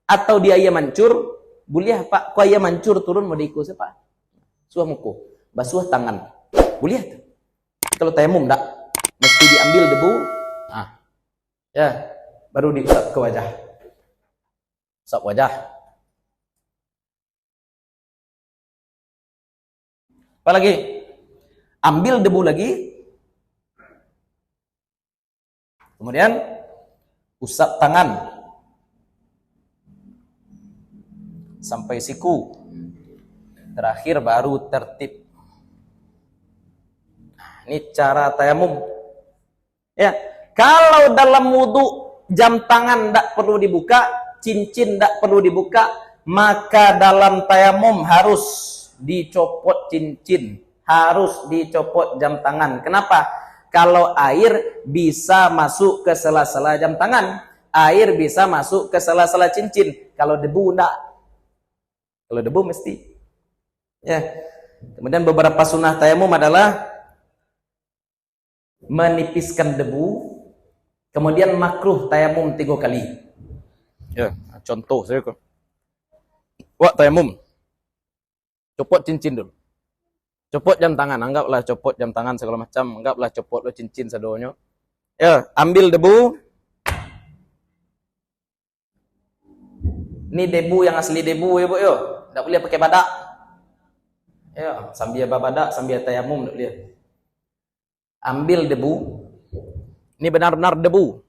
atau dia mancur, boleh, Pak. Kau ia mancur turun mau diikut Pak. Suah muku, basuh tangan. Boleh tuh. Kalau tayamum enggak, mesti diambil debu. Ya, baru diusap ke wajah. Usap wajah. Apalagi ambil debu lagi, kemudian usap tangan sampai siku, terakhir baru tertib. Ini cara tayamum. Ya, kalau dalam wudu jam tangan tidak perlu dibuka, cincin tidak perlu dibuka, maka dalam tayamum harus dicopot cincin, harus dicopot jam tangan. Kenapa? Kalau air bisa masuk ke sela-sela jam tangan, air bisa masuk ke sela-sela cincin. Kalau debu enggak. Kalau debu mesti. Ya. Kemudian beberapa sunnah tayamum adalah menipiskan debu, kemudian makruh tayamum 3 kali. Ya, contoh saya kok. Wah, tayamum. Copot cincin dulu. Copot jam tangan, anggaplah copot jam tangan segala macam, anggaplah copot lo cincin sadonyo. Ya, ambil debu. Ini debu yang asli debu ya, Bu yo. Enggak boleh pakai badak. Ya, sambil babadak, sambil tayamum enggak boleh. Ambil debu. Ini benar-benar debu.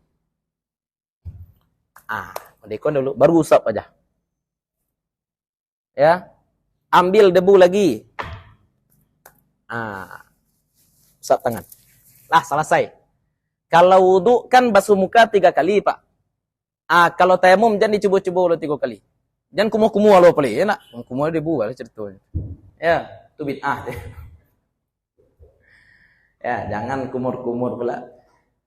Mendekon dulu, baru usap aja. Ya. Ambil debu lagi. Usap tangan. Lah, selesai. Kalau wudu kan basuh muka 3 kali, Pak. Kalau tayamum jangan dicoba-coba lo 3 kali. Jangan kumuh-kumuh lo pali, ya nak. Kumuh debu lah ceritanya. Ya, itu bid'ah. Ya, jangan kumur-kumur pula.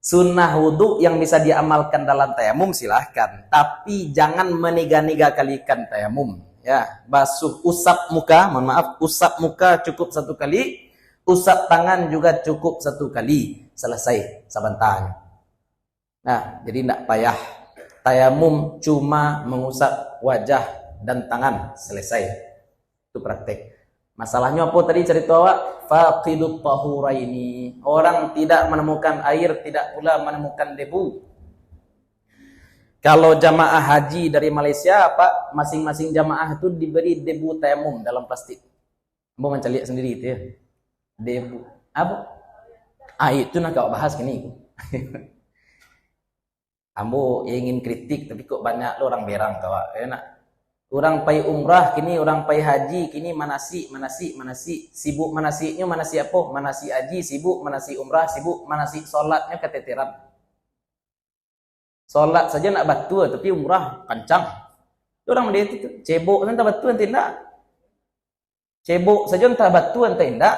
Sunnah wudu yang bisa diamalkan dalam tayamum silahkan, tapi jangan meniga-niga kalikan tayamum. Ya, basuh, usap muka, mohon maaf, usap muka cukup 1 kali, usap tangan juga cukup 1 kali, selesai sebentarnya. Nah, jadi tidak payah. Tayamum cuma mengusap wajah dan tangan, selesai. Itu praktek. Masalahnya apa tadi cerita awak? Faqidut tahuraini. Orang tidak menemukan air, tidak pula menemukan debu. Kalau jamaah haji dari Malaysia, Pak, masing-masing jamaah itu diberi debu tayamum dalam plastik. Ambo mencari sendiri itu ya. Debu. Apa? Itu nak kau bahas kini. Ambo ingin kritik, tapi kok banyak lo orang berang kau. Enak. Orang pai umrah kini, orang pai haji kini manasi. Sibuk manasinya, manasi apa? Manasi haji, sibuk manasi umrah, sibuk manasi solatnya keteteran. Solat saja nak batu, tapi umrah kencang. Orang dia itu cebok entah batu entah tidak. Cebok saja entah batu entah tidak.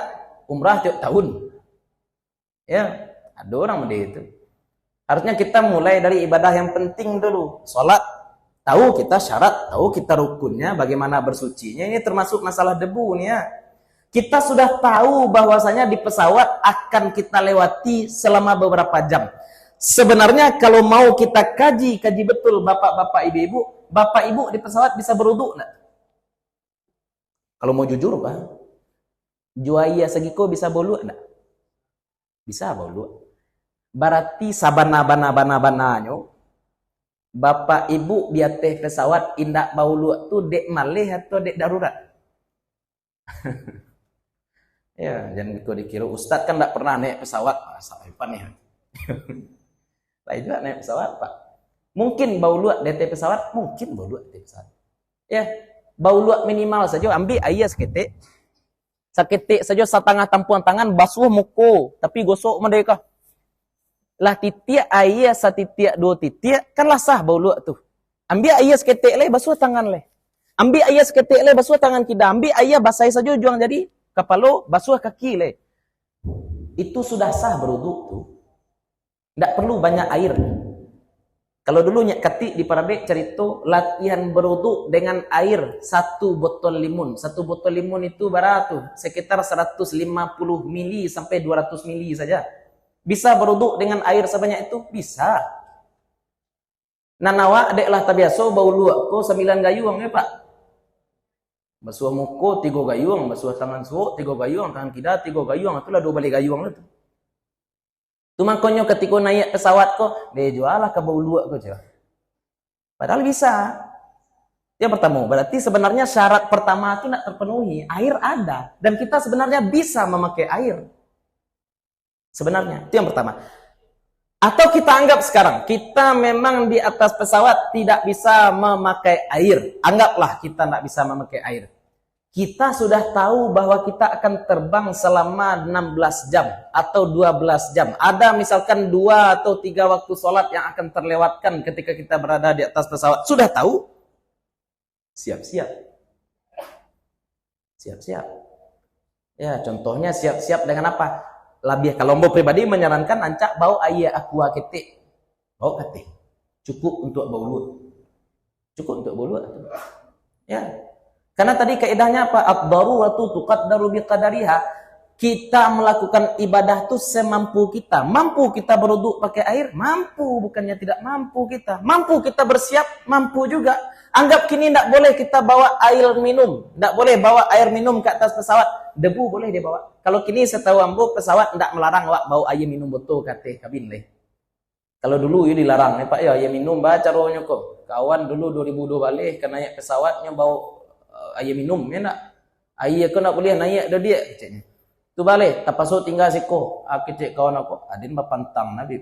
Umrah tiap tahun. Ya, ada orang dia itu. Harusnya kita mulai dari ibadah yang penting dulu. Solat, tahu kita syarat, tahu kita rukunnya, bagaimana bersucinya. Ini termasuk masalah debu nih ya. Kita sudah tahu bahwasanya di pesawat akan kita lewati selama beberapa jam. Sebenarnya kalau mau kita kaji betul bapak-bapak, ibu-ibu, bapak ibu di pesawat bisa berwudu enggak? Kalau mau jujur, Pak. Juaya segiko bisa bolu enggak? Bisa bolu. Berarti sabana-bana-bana-bananyo bapak ibu di atas pesawat indak baulu tu dek malih atau dek darurat. Ya, jangan gitu dikira Ustadz kan enggak pernah naik pesawat. Masa apa nih? Lah juga naik pesawat, Pak. Mungkin baulu di atas pesawat, mungkin baulu di atas pesawat. Ya, baulu minimal saja ambil air seketik. Seketik saja setengah tampuan tangan basuh muka, tapi gosok mereka. Lah titik air setitik dua titik kanlah sah bau luak tu. Ambil air seketik le basuh tangan le. Ambil air seketik le basuh tangan kita. Ambil air basah saja juang jadi kepala basuh kaki le. Itu sudah sah berwuduk tu. Tidak perlu banyak air. Kalau dulu nyak ketik di Parabek cerita latihan berwuduk dengan air 1 botol limun. 1 botol limun itu berapa tu? Sekitar 150 mili sampai 200 mili saja. Bisa berwuduk dengan air sebanyak itu? Bisa. Nanawa adeklah tabiaso bau luak ko 9 gayung ya Pak. Basuh muka 3 gayung, basuh tangan suuk 3 gayung, tangan kida 3 gayung, itulah 2 balik gayung itu. Tu makanya ketika naik pesawat ko, dia jualah ke bau luak ko je. Padahal bisa. Yang pertama, berarti sebenarnya syarat pertama itu tidak terpenuhi. Air ada dan kita sebenarnya bisa memakai air. Sebenarnya, itu yang pertama. Atau kita anggap sekarang, kita memang di atas pesawat tidak bisa memakai air. Anggaplah kita tidak bisa memakai air. Kita sudah tahu bahwa kita akan terbang selama 16 jam atau 12 jam. Ada misalkan 2 atau 3 waktu sholat yang akan terlewatkan ketika kita berada di atas pesawat. Sudah tahu? Siap-siap. Siap-siap. Ya, contohnya siap-siap dengan apa? Lebih kalau mau pribadi menyarankan ancak bau air aqua ketik. Bau ketik. Cukup untuk bau luat. Cukup untuk bau luat. Ya. Karena tadi kaidahnya apa? Ad-daruratu tuqaddaru biqadariha. Kita melakukan ibadah itu semampu kita. Mampu kita berwuduk pakai air? Mampu, bukannya tidak mampu kita. Mampu kita bersiap? Mampu juga. Anggap kini tidak boleh kita bawa air minum. Tidak boleh bawa air minum ke atas pesawat. Debu boleh dia bawa. Kalau kini setahu ambo pesawat tidak melarang wak bawa air minum botol kate kabin leh. Kalau dulu ya dilarang, Pak ya air minum baca caranya kok. Kawan dulu 2002 balik ke naik pesawatnya bawa air minum ya nak. Air aku nak boleh naik dah dia keceknya. Tu balik tapaso tinggal siko. Kecek kawan aku. Adin bapantang nabi.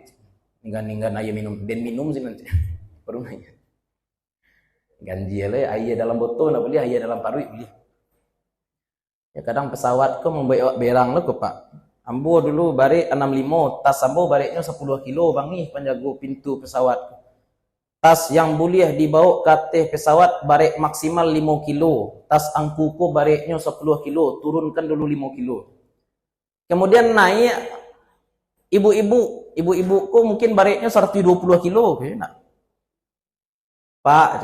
Ninggan air minum. Den minum sih nanti. Baru nanya. Ganji le air dalam botol nak boleh air dalam parut boleh. Ya kadang pesawat ko membawa berang lo ko Pak. Ambo dulu balik 65, tas ambo baliknya 10 kilo bang nih penjaga pintu pesawat. Tas yang boleh dibawa ke atas pesawat balik maksimal 5 kilo. Tas angkuku baliknya 10 kilo, turunkan dulu 5 kilo. Kemudian naik ibu-ibuku mungkin baliknya 120 kilo, nak. Pak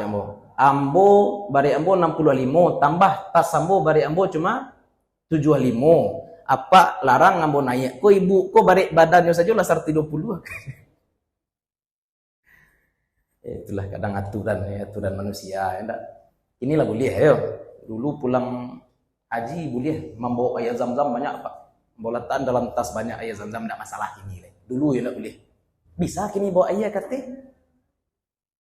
ambo balik ambo 65, tambah tas ambo balik ambo cuma 75. Apa larang ambo naik? Ko ibu ko balik badannya saja lah 120. Itulah kadang aturan manusia ya enggak. Inilah boleh ya. Dulu pulang haji boleh membawa air zam-zam banyak Pak. Bolatan dalam tas banyak air zam-zam enggak masalah ini. Dulu ya enggak boleh. Bisa kini bawa air kate?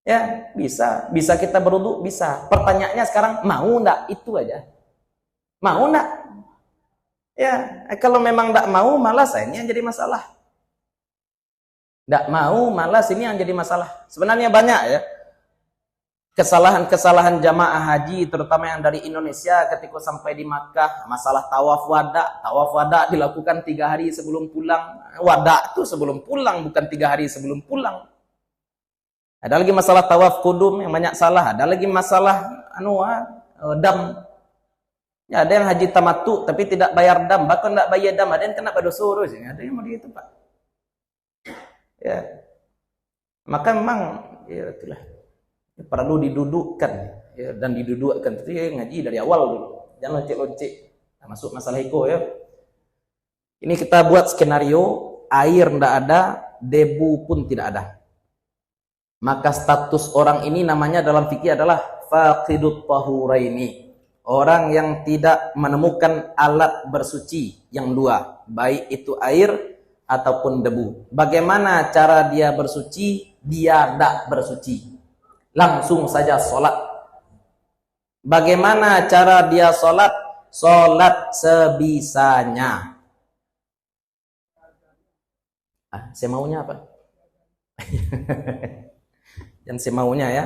Ya, bisa. Bisa kita berwuduk, bisa. Pertanyaannya sekarang mau enggak? Itu aja. Mau enggak? Ya, kalau memang enggak mau malas ini yang jadi masalah. Enggak mau malas ini yang jadi masalah. Sebenarnya banyak ya. Kesalahan-kesalahan jamaah haji terutama yang dari Indonesia ketika sampai di Makkah, masalah tawaf wada. Tawaf wada dilakukan 3 hari sebelum pulang. Wada itu sebelum pulang, bukan 3 hari sebelum pulang. Ada lagi masalah tawaf kudum yang banyak salah. Ada lagi masalah dam. Ya, ada yang haji tamattu tapi tidak bayar dam, bahkan tidak bayar dam, ada yang kena pada suruh. Ada yang mau gitu Pak. Ya. Maka memang ya itulah. Perlu didudukkan ya, dan didudukkan itu ya, ngaji dari awal dulu. Jangan loncek-loncek. Nah, masuk masalah iko ya. Ini kita buat skenario air tidak ada, debu pun tidak ada. Maka status orang ini namanya dalam fikih adalah faqidut tahuraini. Orang yang tidak menemukan alat bersuci yang dua, baik itu air ataupun debu. Bagaimana cara dia bersuci? Dia tidak bersuci. Langsung saja sholat. Bagaimana cara dia sholat? Sholat sebisanya. Saya maunya apa? Yang saya maunya ya,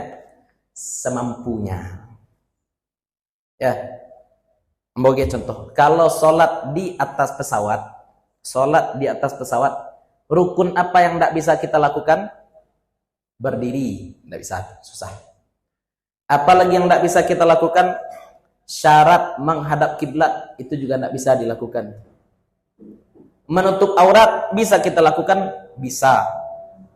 semampunya. Ya, sebagai contoh, kalau sholat di atas pesawat, rukun apa yang tidak bisa kita lakukan? Berdiri, tidak bisa, susah. Apalagi yang tidak bisa kita lakukan? Syarat menghadap kiblat, itu juga tidak bisa dilakukan. Menutup aurat, bisa kita lakukan? Bisa.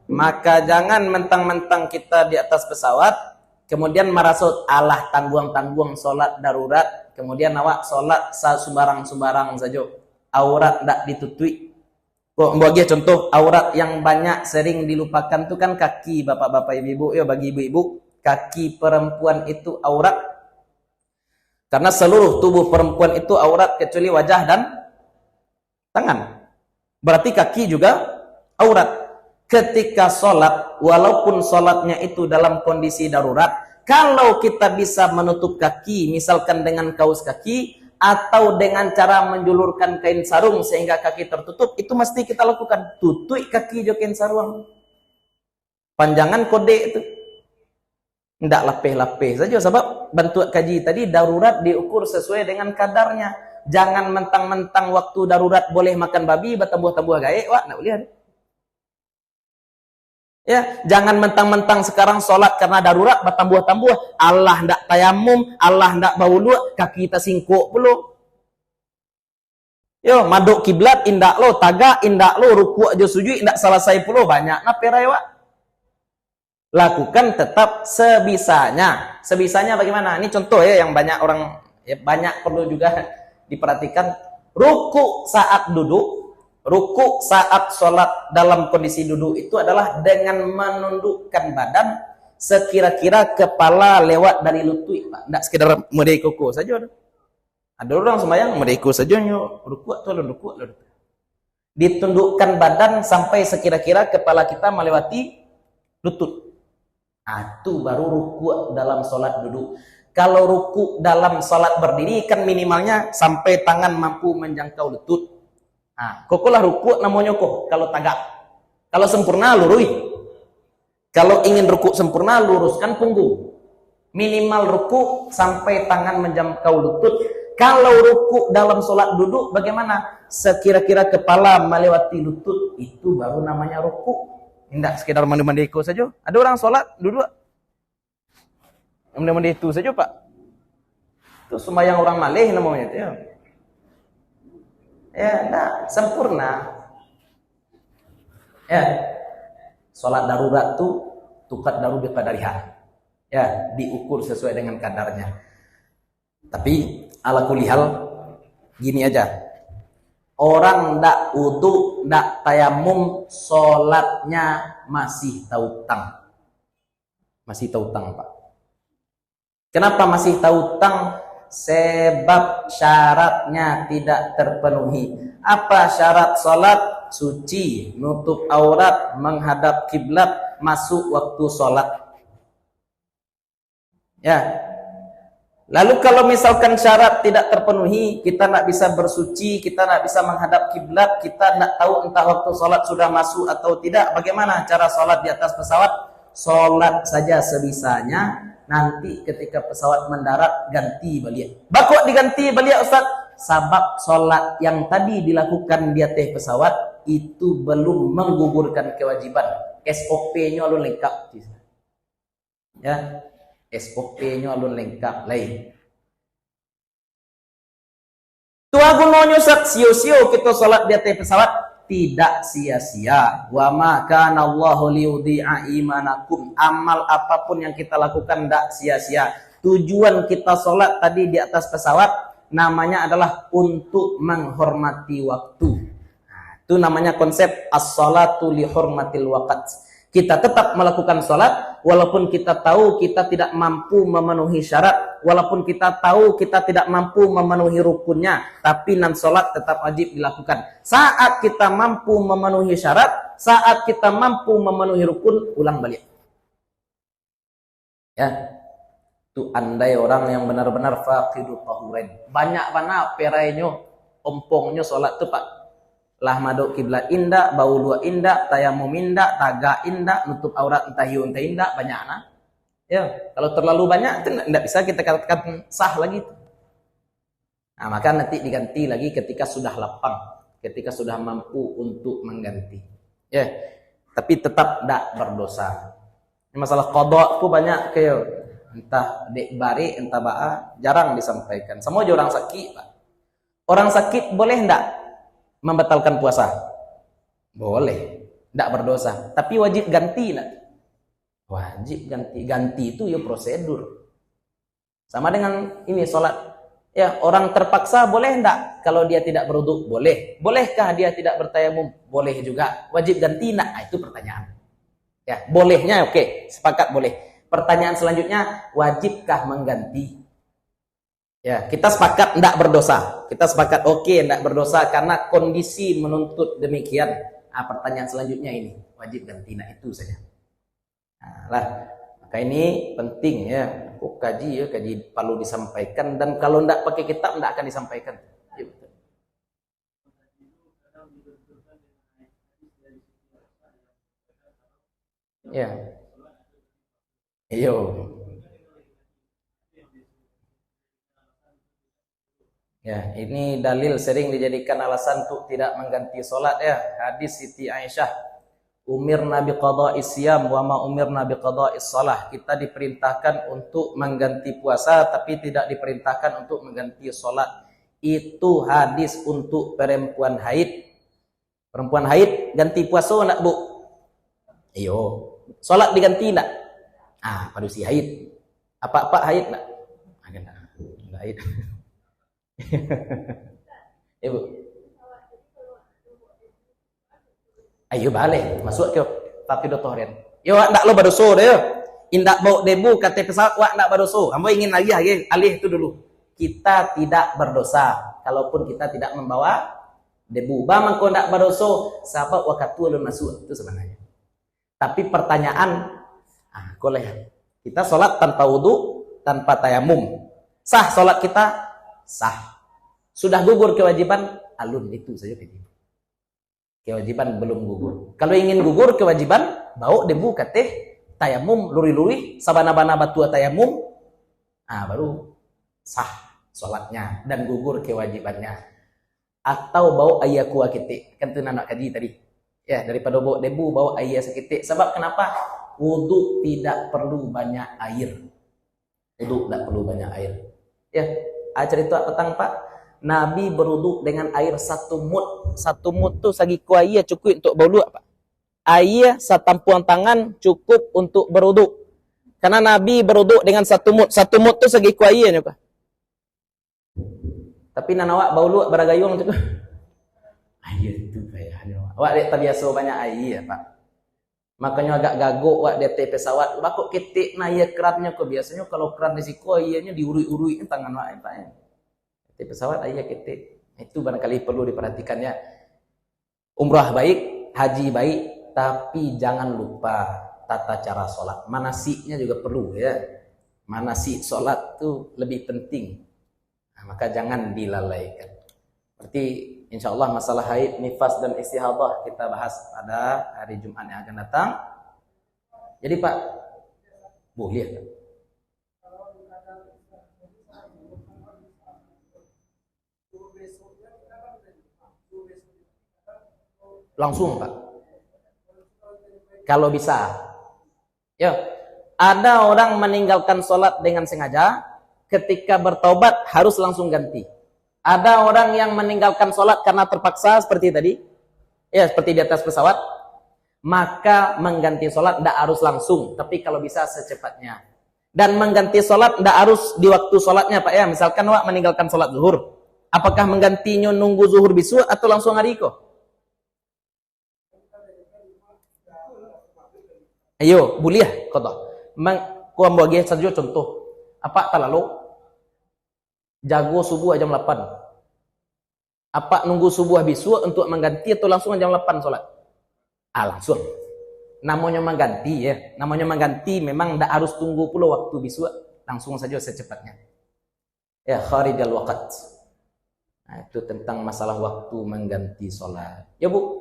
Maka jangan mentang-mentang kita di atas pesawat, kemudian merasut Allah tangguang-tangguang sholat darurat, kemudian awak sholat sembarang-sembarang saja, aurat tidak ditutupi. Bagi contoh aurat yang banyak sering dilupakan itu kan kaki, bapak-bapak ibu-ibu. Ya, bagi ibu-ibu, kaki perempuan itu aurat, karena seluruh tubuh perempuan itu aurat kecuali wajah dan tangan. Berarti kaki juga aurat. Ketika sholat, walaupun sholatnya itu dalam kondisi darurat, kalau kita bisa menutup kaki, misalkan dengan kaos kaki, atau dengan cara menjulurkan kain sarung sehingga kaki tertutup, itu mesti kita lakukan. Tutup kaki jo kain sarung. Panjangan kode itu. Tidak lapeh-lapeh saja, sebab bentuk kaji tadi darurat diukur sesuai dengan kadarnya. Jangan mentang-mentang waktu darurat boleh makan babi, bertambuh-tambuh gaek, wah, tidak boleh. Ya, jangan mentang-mentang sekarang sholat karena darurat bertambuh-tambuh. Allah ndak tayamum, Allah ndak baulu, kaki kita singkuk pula. Yo, maduk kiblat indak lo, tagak indak lo, ruku' aja sujud indak selesai pula, banyak naperai wak. Lakukan tetap sebisanya. Sebisanya bagaimana? Ini contoh ya yang banyak orang, ya banyak perlu juga diperhatikan. Ruku' saat duduk, ruku saat sholat dalam kondisi duduk itu adalah dengan menundukkan badan sekira-kira kepala lewat dari lutut, Pak. Tidak sekedar model koko saja. Ada orang sembahyang model koko saja, ruku atau ruku. Ditundukkan badan sampai sekira-kira kepala kita melewati lutut. Itu baru ruku dalam sholat duduk. Kalau ruku dalam sholat berdiri kan minimalnya sampai tangan mampu menjangkau lutut. Kokolah ruku namanya kok kalau tagak. Kalau sempurna lurui. Kalau ingin ruku sempurna luruskan punggung. Minimal ruku sampai tangan menjangkau lutut. Kalau ruku dalam sholat duduk bagaimana? Sekira-kira kepala melewati lutut, itu baru namanya ruku. Tidak sekedar mandi-mandi itu saja. Ada orang sholat duduk mandi-mandi itu saja, Pak. Itu sembahyang orang malih namanya itu ya. Ya, nah, sempurna. Ya, sholat darurat tuh tukat daru biqadariha. Ya, diukur sesuai dengan kadarnya. Tapi ala kulihal gini aja. Orang ndak wudu, ndak tayamum, sholatnya masih tautang. Masih tautang, Pak. Kenapa masih tautang? Sebab syaratnya tidak terpenuhi. Apa syarat sholat? Suci, nutup aurat, menghadap kiblat, masuk waktu sholat. Ya. Lalu kalau misalkan syarat tidak terpenuhi, kita tidak bisa bersuci, kita tidak bisa menghadap kiblat, kita tidak tahu entah waktu sholat sudah masuk atau tidak. Bagaimana cara sholat di atas pesawat? Sholat saja sebisanya. Nanti ketika pesawat mendarat ganti balik. Bakok diganti balik Ustaz? Sabab sholat yang tadi dilakukan di atas pesawat itu belum menggugurkan kewajiban. SOP-nya alun lengkap. Ya, SOP-nya alun lengkap lain. Tua gunanya Ustaz, sio-sio kita sholat di atas pesawat. Tidak sia-sia. Wa ma kana Allahu liyudhi'a imanakum. Amal apapun yang kita lakukan tidak sia-sia. Tujuan kita sholat tadi di atas pesawat namanya adalah untuk menghormati waktu. Itu namanya konsep as-salatu li hurmatil waqt. Kita tetap melakukan sholat walaupun kita tahu kita tidak mampu memenuhi syarat walaupun kita tahu kita tidak mampu memenuhi rukunnya, tapi nan sholat tetap wajib dilakukan. Saat kita mampu memenuhi syarat, saat kita mampu memenuhi rukun, ulang balik. Ya, itu andai orang yang benar-benar faqidut tahurain. Banyak mana perainya, ompongnya sholat tuh pak. Lah maduk kiblat indah, bau dua indah, tayamum indah, taga indah, nutup aurat entah hiu entah indah, banyak nah. Ya, kalau terlalu banyak itu tidak bisa kita katakan sah lagi. Nah, maka nanti diganti lagi ketika sudah lapang, ketika sudah mampu untuk mengganti. Ya, tapi tetap tidak berdosa. Ini masalah qada ku banyak kayak entah dek bari entah ba'a jarang disampaikan. Semua orang sakit, Pak. Orang sakit boleh enggak membatalkan puasa? Boleh, enggak berdosa. Tapi wajib ganti enggak? Wajib ganti. Ganti itu ya prosedur. Sama dengan ini sholat. Ya, orang terpaksa boleh enggak? Kalau dia tidak berwudu, boleh. Bolehkah dia tidak bertayamum? Boleh juga. Wajib ganti enggak? Nah, itu pertanyaan. Ya, bolehnya oke, sepakat boleh. Pertanyaan selanjutnya, wajibkah mengganti? Ya, kita sepakat enggak berdosa. Kita sepakat oke, enggak berdosa karena kondisi menuntut demikian. Nah, pertanyaan selanjutnya ini, wajib ganti. Nah, itu saja. Nah, lah, maka ini penting ya. Aku kaji ya, kaji perlu disampaikan, dan kalau enggak pakai kitab enggak akan disampaikan. Ya, betul. Ya. Iyo. Ya, ini dalil sering dijadikan alasan untuk tidak mengganti sholat ya. Hadis Siti Aisyah, umirna biqada'is siyam wa ma umirna biqada'is shalah. Kita diperintahkan untuk mengganti puasa tapi tidak diperintahkan untuk mengganti sholat. Itu hadis untuk perempuan haid. Perempuan haid ganti puasa enggak, Bu? Iyo. Sholat diganti enggak? Ah, pada si haid. Apa haid enggak? Enggak haid. Ibu. Ayo balik masuk ke faqidut tahurain. Yo ndak lo berdosa deh. Indak bau debu kata pesawat wak ndak berdosa. Hamba ingin lagi alih itu dulu. Kita tidak berdosa kalaupun kita tidak membawa debu. Ba mangko ndak berdosa sahabat wakatul masuk itu sebenarnya. Tapi pertanyaan boleh kita sholat tanpa wudu, tanpa tayamum. Sah sholat kita? Sah. Sudah gugur kewajiban? Alun, itu saja kewajiban. Kewajiban belum gugur. Kalau ingin gugur kewajiban, bau debu kateh, tayamum, luri-luri, sabana-bana batua tayamum, baru sah sholatnya dan gugur kewajibannya. Atau bau ayah kuah ketik, kan itu anak kaji tadi. Ya, daripada bau debu, bau ayah seketik. Sebab kenapa? Wudu tidak perlu banyak air. Wudu tidak perlu banyak air. Ya, cerita petang Pak. Nabi berwudu dengan air 1 mud. 1 mud tu sagi kuaya cukup untuk berwudu Pak. Air setampuan tangan cukup untuk berwudu. Karena Nabi berwudu dengan 1 mud. 1 mud tu sagi kuaya ni Pak. Tapi nanawak berwudu beragayung tu. Air tu kayak awak dia terbiasa banyak air Pak. Makanya agak gagok wak DT pesawat. Bakok ketik na ia kerannya kok biasanya kalau keran risiko ianya diurui-urui tangan wak Pak ya. DT pesawat ayah ketik. Itu barangkali perlu diperhatikannya. Umrah baik, haji baik, tapi jangan lupa tata cara sholat. Manasiknya juga perlu ya. Manasik sholat itu lebih penting. Nah, maka jangan dilalaikan. Berarti insyaallah masalah haid, nifas dan istihadah kita bahas pada hari Jumat yang akan datang. Jadi Pak, boleh kan? Langsung Pak. Kalau bisa. Ya, ada orang meninggalkan sholat dengan sengaja, ketika bertaubat harus langsung ganti. Ada orang yang meninggalkan sholat karena terpaksa seperti tadi, ya seperti di atas pesawat, maka mengganti sholat tidak harus langsung, tapi kalau bisa secepatnya. Dan mengganti sholat tidak harus di waktu sholatnya Pak ya. Misalkan Wak meninggalkan sholat zuhur, apakah menggantinya nunggu zuhur bisu atau langsung hari ko? Ayo, buliah kata. Kuam bagi saja contoh. Apa tak lalu Jago subuh jam 8. Apa nunggu subuh habis untuk mengganti atau langsung jam 8 sholat? Langsung. Namanya mengganti ya. Namanya mengganti memang tidak harus tunggu pula waktu bisu. Langsung saja secepatnya. Ya, kharijal waqt. Nah, itu tentang masalah waktu mengganti sholat. Ya Bu?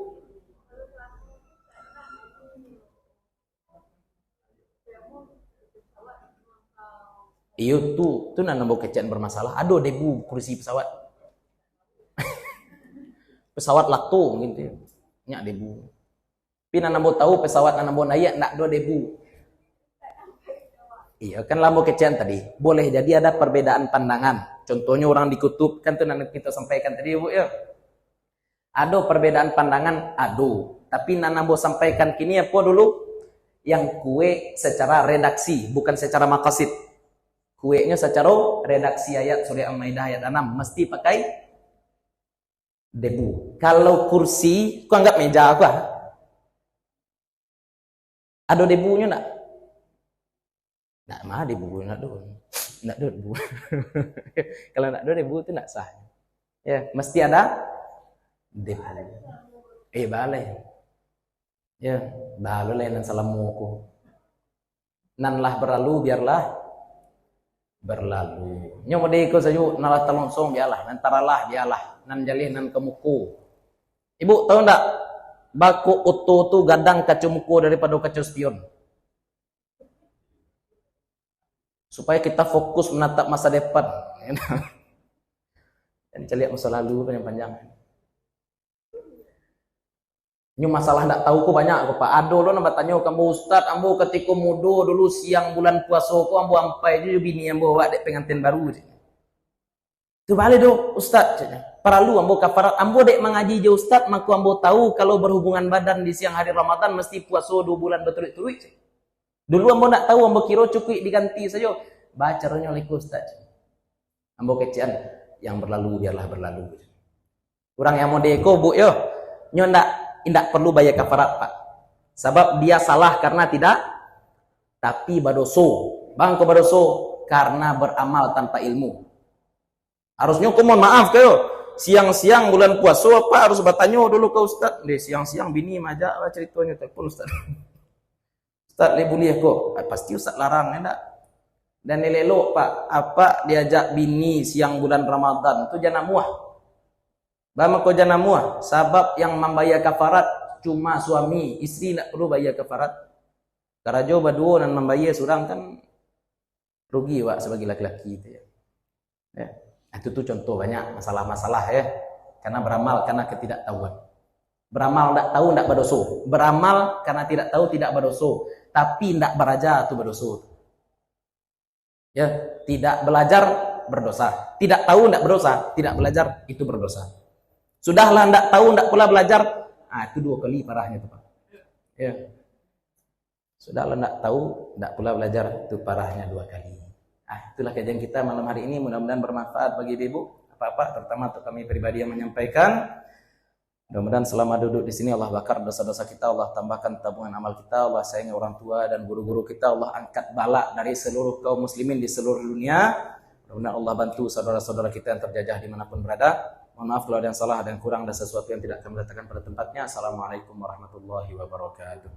Iyo tuh nambah kecaan bermasalah. Aduh debu kursi pesawat. Pesawat lakto gitu. Nyak debu. Tapi nambah tahu pesawat nambah naik nak do debu. Iya kan lambo kecaan tadi. Boleh jadi ada perbedaan pandangan. Contohnya orang di kutub kan tuh nanti kita sampaikan tadi Bu ya. Ada perbedaan pandangan, tapi nambah sampaikan kini apa dulu? Yang kue secara redaksi, bukan secara maqasid. Kuenya secara redaksi ayat surah Al-Maidah ayat 6 mesti pakai debu. Kalau kursi, ku anggap meja apa? Ada debunya nak? Nak mah debu nak do. Nak do debu. Kalau nak do debu itu nak sah. Ya, mesti ada debu. Balai. Ya, balai nan salamuku. Nan lah berlalu biarlah berlalu. Nyo modeko sayo nalah talonsong biarlah, nan taralah biarlah, nan jalih nan kemuku. Ibu tahu ndak? Baku utu tu gadang kacumuku daripada kacu spion. Supaya kita fokus menatap masa depan. Dan celiak masa lalu panjang-panjang. Ini masalah ndak tahu ku banyak aku Pak. Ado lo nambah tanya kamu Ustaz, ambo ketika mudo dulu siang bulan puasa ku ambo ampai je bini ambo awak dek pengantin baru. Tu balik do Ustaz. Perlu ambo kafarat ambo dek mengaji je Ustaz, maka ambo tahu kalau berhubungan badan di siang hari Ramadan mesti puasa 2 bulan berturut-turut. Dulu ambo nak tahu ambo kira cukup diganti saja. Baca ronya liku Ustaz. Ambo kecian yang berlalu biarlah berlalu. Kurang yang modeko Bu yo. Nyo tidak perlu bayar kafarat Pak. Sebab dia salah karena tidak tapi badoso. Bang ko badoso karena beramal tanpa ilmu. Harusnya aku mohon maaf kayo. Siang-siang bulan puasa apa harus bertanya dulu ke Ustaz. Deh siang-siang bini majak ceritanya telepon Ustaz. Ustaz le boleh kok. Pasti Ustaz larang enggak. Dan lelok Pak, apa diajak bini siang bulan Ramadan itu jangan muah. Bama ko jangan muah, sebab yang membayar kafarat cuma suami, istri tidak perlu bayar kafarat. Karajo berdua dan membayar surang kan rugi Pak sebagai laki-laki itu ya. Ya. Itu tuh contoh banyak masalah-masalah ya. Karena beramal karena ketidaktahuan. Beramal tidak tahu tidak berdosa. Beramal karena tidak tahu tidak berdosa, tapi tidak beraja itu berdosa. Ya, tidak belajar berdosa. Tidak tahu tidak berdosa, tidak belajar itu berdosa. Sudahlah tidak tahu tidak pula belajar, itu 2 kali parahnya itu Pak. Ya. Sudahlah tidak tahu tidak pula belajar, itu parahnya 2 kali. Itulah kajian kita malam hari ini, mudah-mudahan bermanfaat bagi Ibu. Apa-apa terutama untuk kami pribadi yang menyampaikan. Mudah-mudahan selama duduk di sini Allah bakar dosa-dosa kita, Allah tambahkan tabungan amal kita, Allah sayangi orang tua dan guru-guru kita, Allah angkat bala dari seluruh kaum muslimin di seluruh dunia. Mudah-mudahan Allah bantu saudara-saudara kita yang terjajah dimanapun berada. Mohon maaf kalau ada yang salah dan kurang dan sesuatu yang tidak kami letakkan pada tempatnya. Assalamualaikum warahmatullahi wabarakatuh.